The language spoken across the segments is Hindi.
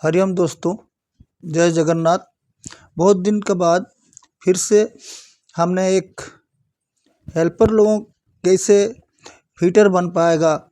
हरिओम दोस्तों, जय जगन्नाथ। बहुत दिन के बाद फिर से हमने एक हेल्पर लोगों कैसे फिटर बन पाएगा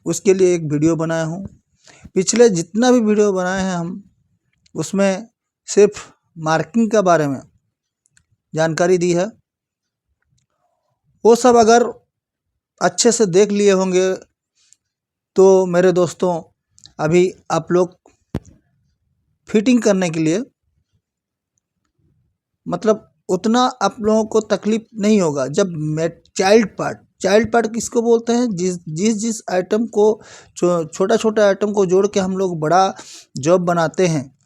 उसके लिए एक वीडियो बनाया हूँ। पिछले जितना भी वीडियो बनाए हैं हम उसमें सिर्फ मार्किंग के बारे में जानकारी दी है। वो सब अगर अच्छे से देख लिए होंगे तो मेरे दोस्तों अभी आप लोग फिटिंग करने के लिए मतलब उतना आप लोगों को तकलीफ नहीं होगा। जब चाइल्ड पार्ट किसको बोलते हैं? जिस आइटम को छोटा छोटा आइटम को जोड़ के हम लोग बड़ा जॉब बनाते हैं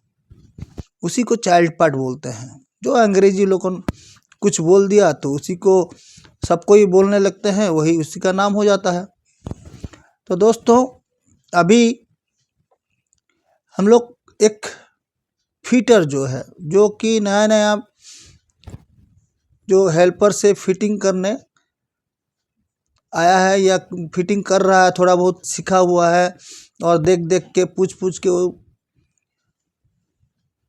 उसी को चाइल्ड पार्ट बोलते हैं। जो अंग्रेजी लोगों कुछ बोल दिया तो उसी को सबको ही बोलने लगते हैं, वही उसी का नाम हो जाता है। तो दोस्तों अभी हम लोग एक फिटर जो है, जो कि नया नया जो हेल्पर से फिटिंग करने आया है या फिटिंग कर रहा है, थोड़ा बहुत सीखा हुआ है और देख देख के पूछ के वो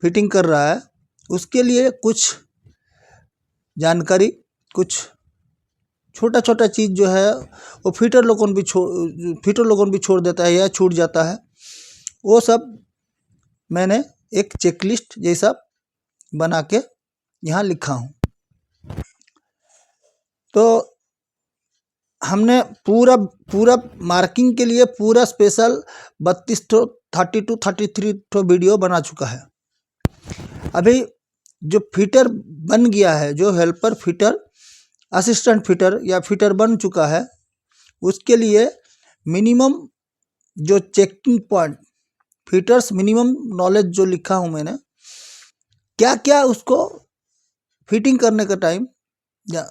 फिटिंग कर रहा है, उसके लिए कुछ जानकारी, कुछ छोटा छोटा चीज़ जो है वो फिटर लोगों भी छोड़ देता है या छूट जाता है। वो सब मैंने एक चेकलिस्ट जैसा बना के यहाँ लिखा हूँ। तो हमने पूरा मार्किंग के लिए पूरा स्पेशल 32 वीडियो बना चुका है। अभी जो फिटर बन गया है, जो हेल्पर फिटर, असिस्टेंट फिटर या फिटर बन चुका है, उसके लिए मिनिमम जो checking point, fitters minimum knowledge जो लिखा हूँ मैंने, क्या क्या उसको फिटिंग करने का टाइम या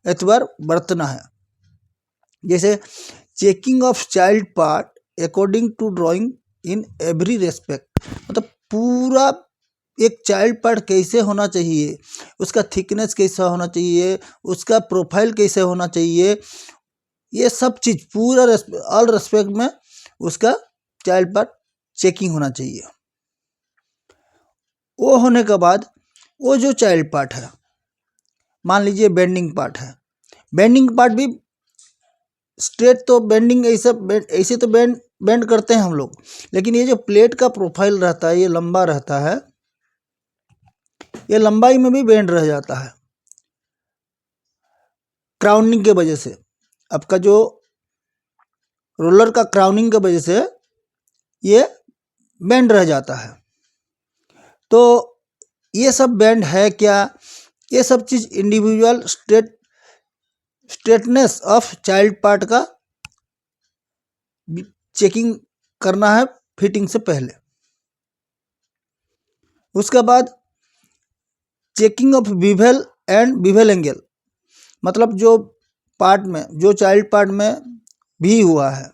एतबार बरतना है। जैसे checking of child part according to drawing in every respect, मतलब पूरा एक चाइल्ड पार्ट कैसे होना चाहिए, उसका थिकनेस कैसा होना चाहिए, उसका प्रोफाइल कैसे होना चाहिए, ये सब चीज़ पूरा ऑल रेस्पेक्ट में उसका चाइल्ड पार्ट चेकिंग होना चाहिए। वो होने के बाद वो जो चाइल्ड पार्ट है, मान लीजिए बेंडिंग पार्ट है, बेंडिंग पार्ट भी स्ट्रेट तो बेंडिंग ऐसे तो बेंड करते हैं हम लोग, लेकिन ये जो प्लेट का प्रोफाइल रहता है, ये लंबा रहता है, ये लंबाई में भी बेंड रह जाता है क्राउनिंग के वजह से। आपका जो रोलर का क्राउनिंग के वजह से ये बेंड रह जाता है। तो ये सब बेंड है क्या, ये सब चीज़ individual straightness of child part का चेकिंग करना है फिटिंग से पहले। उसके बाद checking of bevel and bevel angle, मतलब जो पार्ट में, जो चाइल्ड पार्ट में भी हुआ है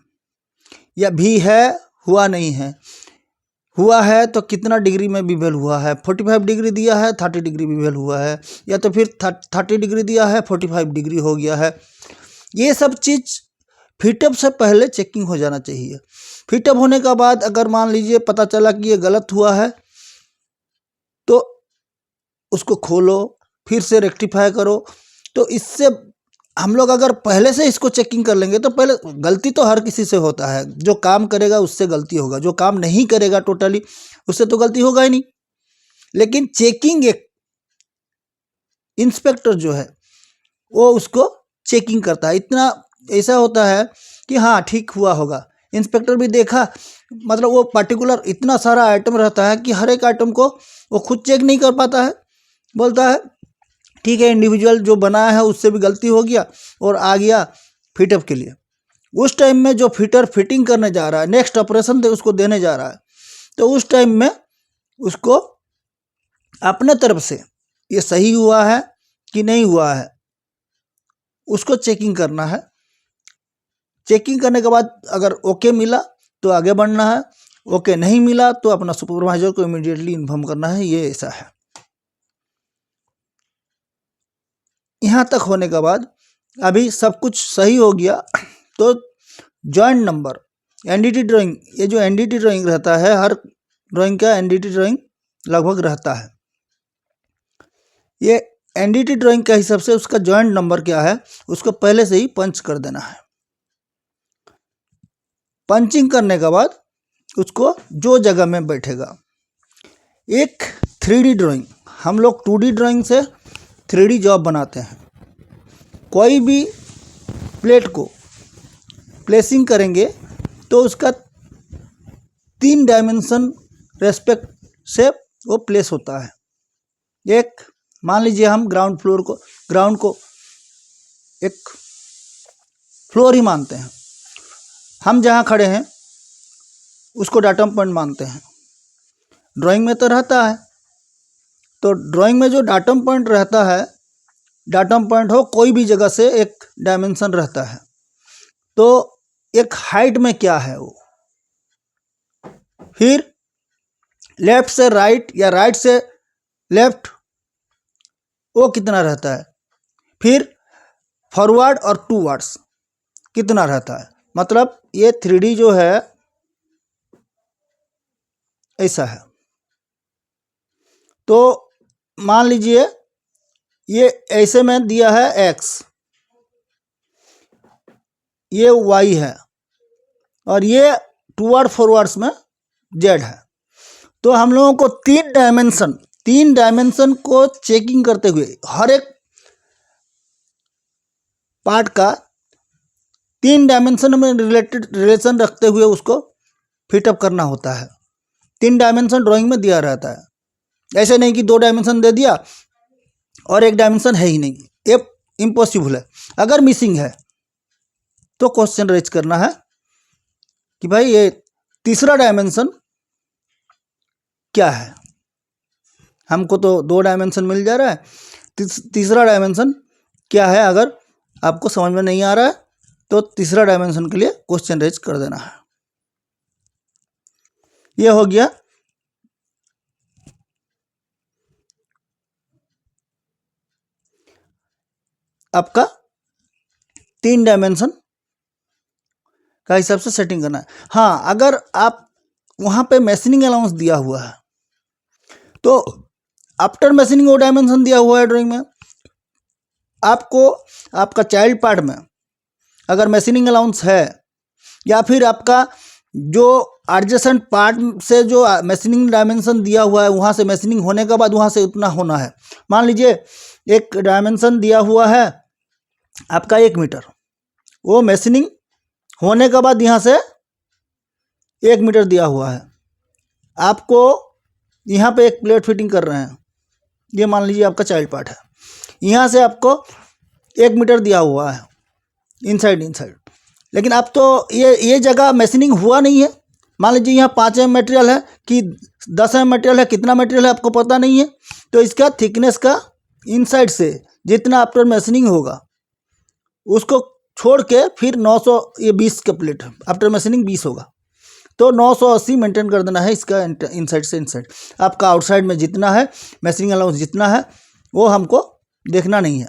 या भी है, हुआ नहीं है, हुआ है तो कितना डिग्री में बिवेल हुआ है, 45 डिग्री दिया है 30 डिग्री बिवेल हुआ है, या तो फिर 30 डिग्री दिया है 45 डिग्री हो गया है। ये सब चीज़ फिटअप से पहले चेकिंग हो जाना चाहिए। फिटअप होने के बाद अगर मान लीजिए पता चला कि ये गलत हुआ है तो उसको खोलो, फिर से रेक्टिफाई करो। तो इससे हम लोग अगर पहले से इसको चेकिंग कर लेंगे तो पहले, गलती तो हर किसी से होता है, जो काम करेगा उससे गलती होगा, जो काम नहीं करेगा टोटली उससे तो गलती होगा ही नहीं। लेकिन चेकिंग, एक इंस्पेक्टर जो है वो उसको चेकिंग करता है। इतना ऐसा होता है कि हाँ ठीक हुआ होगा, इंस्पेक्टर भी देखा, मतलब वो पर्टिकुलर इतना सारा आइटम रहता है कि हर एक आइटम को वो खुद चेक नहीं कर पाता है, बोलता है ठीक है इंडिविजुअल जो बनाया है उससे भी गलती हो गया और आ गया फिटअप के लिए। उस टाइम में जो फिटर फिटिंग करने जा रहा है, नेक्स्ट ऑपरेशन उसको देने जा रहा है, तो उस टाइम में उसको अपने तरफ से ये सही हुआ है कि नहीं हुआ है उसको चेकिंग करना है। चेकिंग करने के बाद अगर ओके मिला तो आगे बढ़ना है, ओके नहीं मिला तो अपना सुपरवाइजर को इमीडिएटली इन्फॉर्म करना है। ये ऐसा है। यहाँ तक होने के बाद अभी सब कुछ सही हो गया तो जॉइंट नंबर एनडीटी ड्राइंग, ये जो एनडीटी ड्राइंग रहता है, हर ड्राइंग का एनडीटी ड्राइंग लगभग रहता है। ये एनडीटी ड्राइंग के हिसाब से उसका जॉइंट नंबर क्या है उसको पहले से ही पंच कर देना है। पंचिंग करने के बाद उसको जो जगह में बैठेगा। एक 3D ड्राइंग, हम लोग 2D ड्राइंग से 3D जॉब बनाते हैं। कोई भी प्लेट को प्लेसिंग करेंगे तो उसका 3 डायमेंशन रेस्पेक्ट से वो प्लेस होता है। एक मान लीजिए हम ग्राउंड को एक फ्लोर ही मानते हैं, हम जहाँ खड़े हैं उसको डाटम पॉइंट मानते हैं। ड्राइंग में तो रहता है, तो ड्राइंग में जो डाटम पॉइंट रहता है, डाटम पॉइंट हो कोई भी जगह से एक डायमेंशन रहता है। तो एक हाइट में क्या है वो, फिर लेफ्ट से राइट या राइट से लेफ्ट वो कितना रहता है, फिर फॉरवर्ड और टूवर्ड्स कितना रहता है। मतलब ये 3D जो है ऐसा है। तो मान लीजिए ये ऐसे में दिया है x, ये y है और ये टूवर्ड फॉरवर्ड्स में z है। तो हम लोगों को 3 डायमेंशन को चेकिंग करते हुए हर एक पार्ट का 3 डायमेंशन में रिलेशन रखते हुए उसको फिटअप करना होता है। 3 डायमेंशन ड्राइंग में दिया रहता है, ऐसे नहीं कि 2 डायमेंशन दे दिया और 1 डायमेंशन है ही नहीं, ये इम्पॉसिबल है। अगर मिसिंग है तो क्वेश्चन रेज करना है कि भाई ये तीसरा डायमेंशन क्या है। हमको तो 2 डायमेंशन मिल जा रहा है, तीसरा डायमेंशन क्या है। अगर आपको समझ में नहीं आ रहा है तो तीसरा डायमेंशन के लिए क्वेश्चन रेज कर देना है। ये हो गया आपका 3 डायमेंशन का हिसाब से सेटिंग करना है। हाँ, अगर आप वहाँ पे मैशनिंग अलाउंस दिया हुआ है तो आफ्टर मैशनिंग वो डायमेंशन दिया हुआ है ड्राइंग में, आपको आपका चाइल्ड पार्ट में अगर मैशनिंग अलाउंस है या फिर आपका जो एडजेसेंट पार्ट से जो मैशनिंग डायमेंशन दिया हुआ है वहाँ से मैशनिंग होने के बाद वहाँ से उतना होना है। मान लीजिए एक डायमेंशन दिया हुआ है आपका 1 मीटर, वो मैशनिंग होने के बाद यहाँ से 1 मीटर दिया हुआ है। आपको यहाँ पे एक प्लेट फिटिंग कर रहे हैं, ये मान लीजिए आपका चाइल्ड पार्ट है, यहाँ से आपको 1 मीटर दिया हुआ है इनसाइड, लेकिन अब तो ये जगह मैशनिंग हुआ नहीं है। मान लीजिए यहाँ 5 mm मटेरियल है कि 10 mm मटेरियल है, कितना मटेरियल है आपको पता नहीं है। तो इसका थिकनेस का इनसाइड से जितना आफ्टर मैशनिंग होगा उसको छोड़ के फिर 900, ये 20 का प्लेट है, आफ्टर मैशनिंग 20 होगा तो 980 मेंटेन कर देना है इसका इनसाइड से इनसाइड। आपका आउटसाइड में जितना है मैशनिंग अलाउंस जितना है वो हमको देखना नहीं है।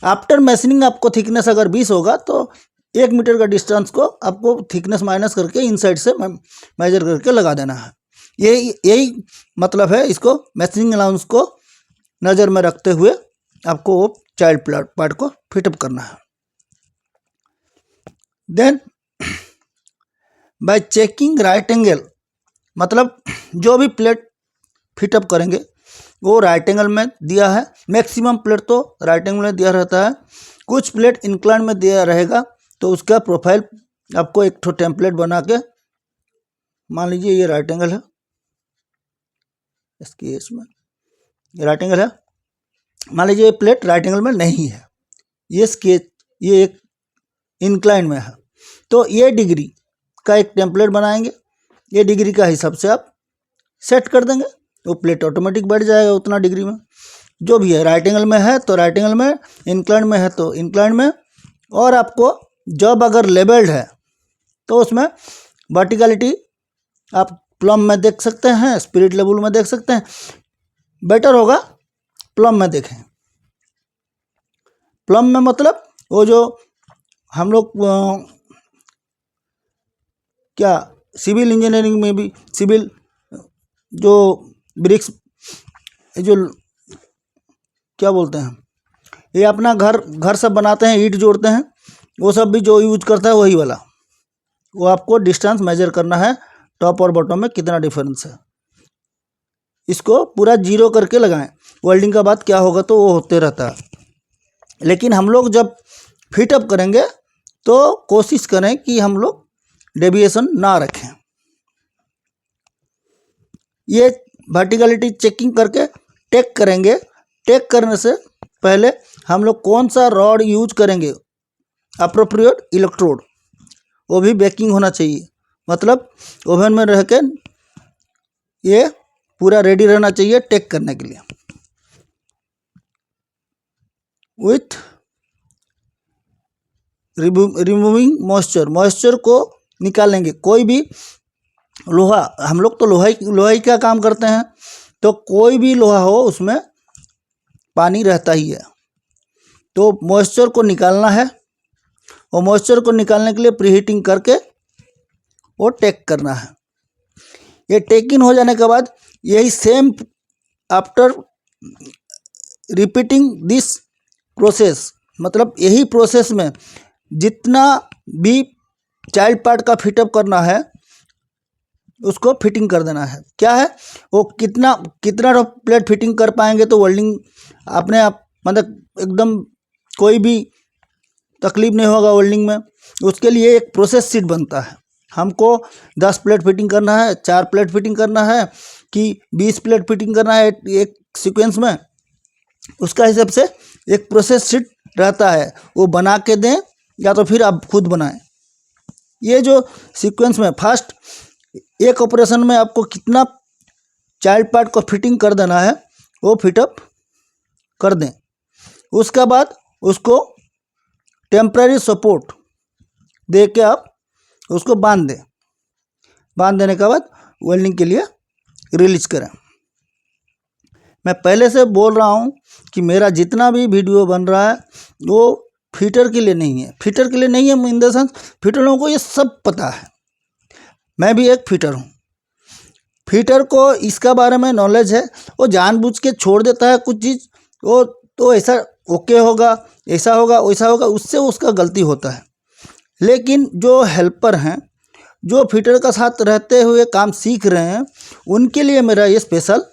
आफ्टर मैशनिंग आपको थिकनेस अगर 20 होगा तो 1 मीटर का डिस्टेंस को आपको थिकनेस माइनस करके इनसाइड से मेजर करके लगा देना है। यही मतलब है। इसको मैशनिंग अलाउंस को नज़र में रखते हुए आपको वो चाइल्ड पार्ट को फिटअप करना है। Then by checking right angle, मतलब जो भी प्लेट फिटअप करेंगे वो राइट एंगल में दिया है। मैक्सिमम प्लेट तो राइट एंगल में दिया रहता है, कुछ प्लेट इंक्लाइन में दिया रहेगा। तो उसका प्रोफाइल आपको एक ठो टेम्पलेट बना के, मान लीजिए ये राइट एंगल है, इसकी इसमें राइट एंगल है, मान लीजिए ये प्लेट राइट एंगल में नहीं है, ये एक इंक्लाइन में है, तो ये डिग्री का एक टेम्पलेट बनाएंगे। ये डिग्री का हिसाब से आप सेट कर देंगे, वो प्लेट ऑटोमेटिक बढ़ जाएगा उतना डिग्री में। जो भी है राइट एंगल में है तो राइट एंगल में, इंक्लाइन में है तो इंक्लाइन में। और आपको जब अगर लेबल्ड है तो उसमें वर्टिकलिटी आप प्लम में देख सकते हैं, स्पिरिट लेवल में देख सकते हैं। बेटर होगा प्लम में देखें। प्लम में मतलब वो जो हम लोग क्या सिविल इंजीनियरिंग में भी सिविल जो ब्रिक्स जो क्या बोलते हैं, ये अपना घर सब बनाते हैं, ईंट जोड़ते हैं, वो सब भी जो यूज करता है वही वाला। वो आपको डिस्टेंस मेजर करना है, टॉप और बॉटम में कितना डिफरेंस है, इसको पूरा जीरो करके लगाएं। वेल्डिंग का बाद क्या होगा तो वो होते रहता है। लेकिन हम लोग जब फिटअप करेंगे तो कोशिश करें कि हम लोग डेविएशन ना रखें। ये वर्टिकलिटी चेकिंग करके टेक करेंगे। टेक करने से पहले हम लोग कौन सा रॉड यूज करेंगे, अप्रोप्रिएट इलेक्ट्रोड, वो भी बेकिंग होना चाहिए, मतलब ओवन में रह के ये पूरा रेडी रहना चाहिए टेक करने के लिए। विथ रिमूविंग मॉइस्चर को निकालेंगे। कोई भी लोहा, हम लोग तो लोहा का काम करते हैं, तो कोई भी लोहा हो उसमें पानी रहता ही है, तो मॉइस्चर को निकालना है। और मॉइस्चर को निकालने के लिए प्रीहीटिंग करके वो टेक करना है। ये टेकिंग हो जाने के बाद यही same after repeating this process, मतलब यही प्रोसेस में जितना भी चाइल्ड पार्ट का फिटअप करना है उसको फिटिंग कर देना है। क्या है वो कितना प्लेट फिटिंग कर पाएंगे तो वेल्डिंग अपने आप, मतलब एकदम कोई भी तकलीफ नहीं होगा वेल्डिंग में। उसके लिए एक प्रोसेस शीट बनता है। हमको 10 प्लेट फिटिंग करना है, 4 प्लेट फिटिंग करना है कि 20 प्लेट फिटिंग करना है एक सीक्वेंस में, उसका हिसाब से एक प्रोसेस शीट रहता है, वो बना के दें या तो फिर आप खुद बनाएं। ये जो सीक्वेंस में फर्स्ट एक ऑपरेशन में आपको कितना चाइल्ड पार्ट को फिटिंग कर देना है वो फिटअप कर दें। उसके बाद उसको टेम्पररी सपोर्ट दे के आप उसको बांध दें। बांध देने के बाद वेल्डिंग के लिए रिलीज करें। मैं पहले से बोल रहा हूँ कि मेरा जितना भी वीडियो बन रहा है वो फिटर के लिए नहीं है। फिटर के लिए नहीं है इन द सेंस फिटर लोगों को ये सब पता है। मैं भी एक फिटर हूँ। फिटर को इसका बारे में नॉलेज है, वो जानबूझ के छोड़ देता है कुछ चीज़, वो तो ऐसा ओके होगा, ऐसा होगा, वैसा होगा, उससे उसका गलती होता है। लेकिन जो हेल्पर हैं, जो फिटर का साथ रहते हुए काम सीख रहे हैं, उनके लिए मेरा ये स्पेशल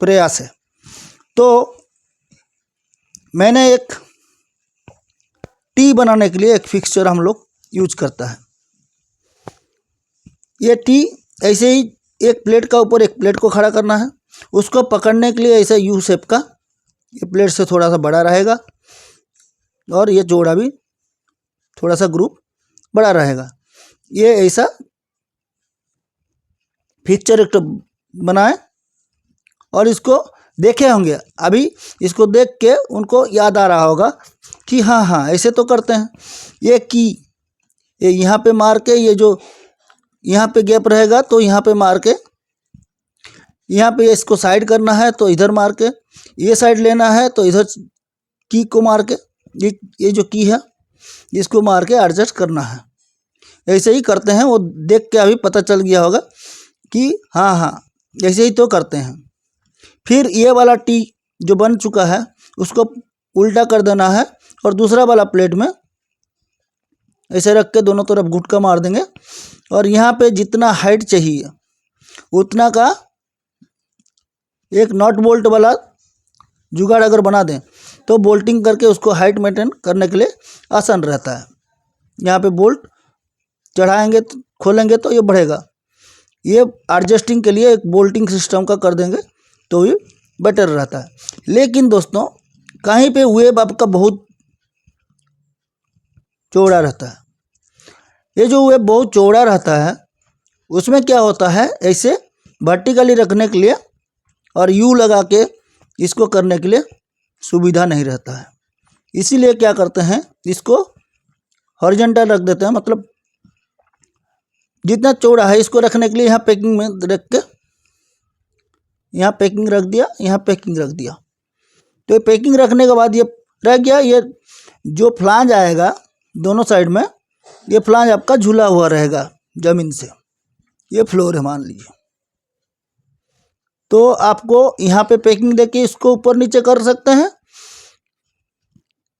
प्रयास है। तो मैंने एक टी बनाने के लिए एक फिक्सचर हम लोग यूज करता है। ये टी ऐसे ही एक प्लेट का ऊपर एक प्लेट को खड़ा करना है, उसको पकड़ने के लिए ऐसा यू शेप का, ये प्लेट से थोड़ा सा बड़ा रहेगा और ये चौड़ा भी थोड़ा सा ग्रुप बड़ा रहेगा। ये ऐसा फिक्सचर एक बनाए और इसको देखे होंगे, अभी इसको देख के उनको याद आ रहा होगा कि हाँ ऐसे तो करते हैं। ये की ये यहाँ पे मार के, ये जो यहाँ पे गैप रहेगा तो यहाँ पे मार के, यहाँ पे इसको साइड करना है तो इधर मार के, ये साइड लेना है तो इधर की को मार के, ये जो की है इसको मार के एडजस्ट करना है। ऐसे ही करते हैं। वो देख के अभी पता चल गया होगा कि हाँ ऐसे ही तो करते हैं। फिर ये वाला टी जो बन चुका है उसको उल्टा कर देना है और दूसरा वाला प्लेट में ऐसे रख के दोनों तरफ घुटका मार देंगे और यहाँ पे जितना हाइट चाहिए उतना का एक नॉट बोल्ट वाला जुगाड़ अगर बना दें तो बोल्टिंग करके उसको हाइट मेंटेन करने के लिए आसान रहता है। यहाँ पे बोल्ट चढ़ाएंगे तो खोलेंगे तो ये बढ़ेगा। ये एडजस्टिंग के लिए एक बोल्टिंग सिस्टम का कर देंगे तो ये बेटर रहता है। लेकिन दोस्तों कहीं पे वेब आपका बहुत चौड़ा रहता है। ये जो वेब बहुत चौड़ा रहता है उसमें क्या होता है, ऐसे वर्टिकली रखने के लिए और यू लगा के इसको करने के लिए सुविधा नहीं रहता है। इसीलिए क्या करते हैं, इसको हॉरिजॉन्टल रख देते हैं, मतलब जितना चौड़ा है इसको रखने के लिए यहाँ पैकिंग में रख के, यहाँ पैकिंग रख दिया, यहाँ पैकिंग रख दिया। तो ये पैकिंग रखने के बाद ये रह गया। ये जो फ्लांज आएगा दोनों साइड में ये फ्लांज आपका झूला हुआ रहेगा ज़मीन से, ये फ्लोर है मान लीजिए। तो आपको यहाँ पे पैकिंग देके इसको ऊपर नीचे कर सकते हैं,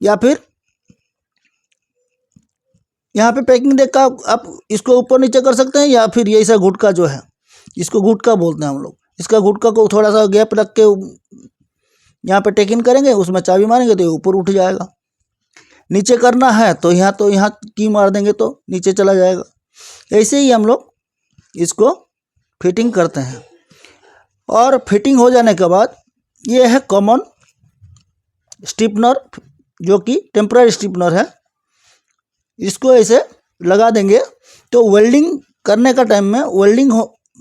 या फिर यहाँ पे पैकिंग देकर आप इसको ऊपर नीचे कर सकते हैं, या फिर ये ऐसा घुटका जो है, इसको घुटका बोलते हैं हम लोग। इसका घुटका को थोड़ा सा गैप रख के यहाँ पे टेक इन करेंगे, उसमें चाबी मारेंगे तो ये ऊपर उठ जाएगा। नीचे करना है तो यहाँ की मार देंगे तो नीचे चला जाएगा। ऐसे ही हम लोग इसको फिटिंग करते हैं। और फिटिंग हो जाने के बाद ये है कॉमन स्टिफनर, जो कि टेम्पररी स्टिफनर है। इसको ऐसे लगा देंगे तो वेल्डिंग करने का टाइम में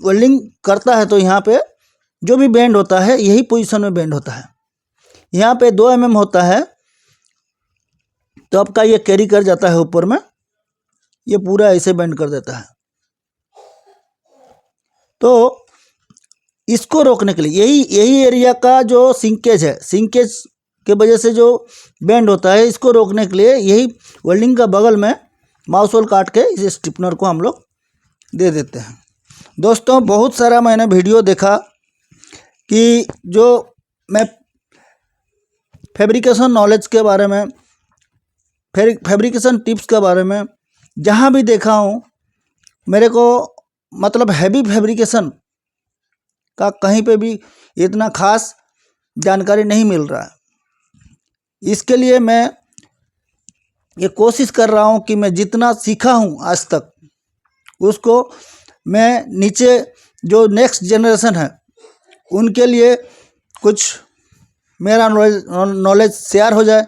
वेल्डिंग करता है तो यहाँ पे जो भी बेंड होता है यही पोजीशन में बेंड होता है। यहाँ पे 2 mm होता है तो आपका ये कैरी कर जाता है ऊपर में, ये पूरा ऐसे बेंड कर देता है। तो इसको रोकने के लिए यही एरिया का जो सिंकेज है, सिंकेज के वजह से जो बेंड होता है, इसको रोकने के लिए यही वेल्डिंग का बगल में माउस होल काट के इस स्टिफनर को हम लोग दे देते हैं। दोस्तों बहुत सारा मैंने वीडियो देखा कि जो मैं फैब्रिकेशन नॉलेज के बारे में, फैब्रिकेशन टिप्स के बारे में जहाँ भी देखा हूँ, मेरे को मतलब हैवी फैब्रिकेशन का कहीं पे भी इतना खास जानकारी नहीं मिल रहा है। इसके लिए मैं ये कोशिश कर रहा हूँ कि मैं जितना सीखा हूँ आज तक उसको मैं नीचे जो नेक्स्ट जनरेशन है उनके लिए कुछ मेरा नॉलेज शेयर हो जाए।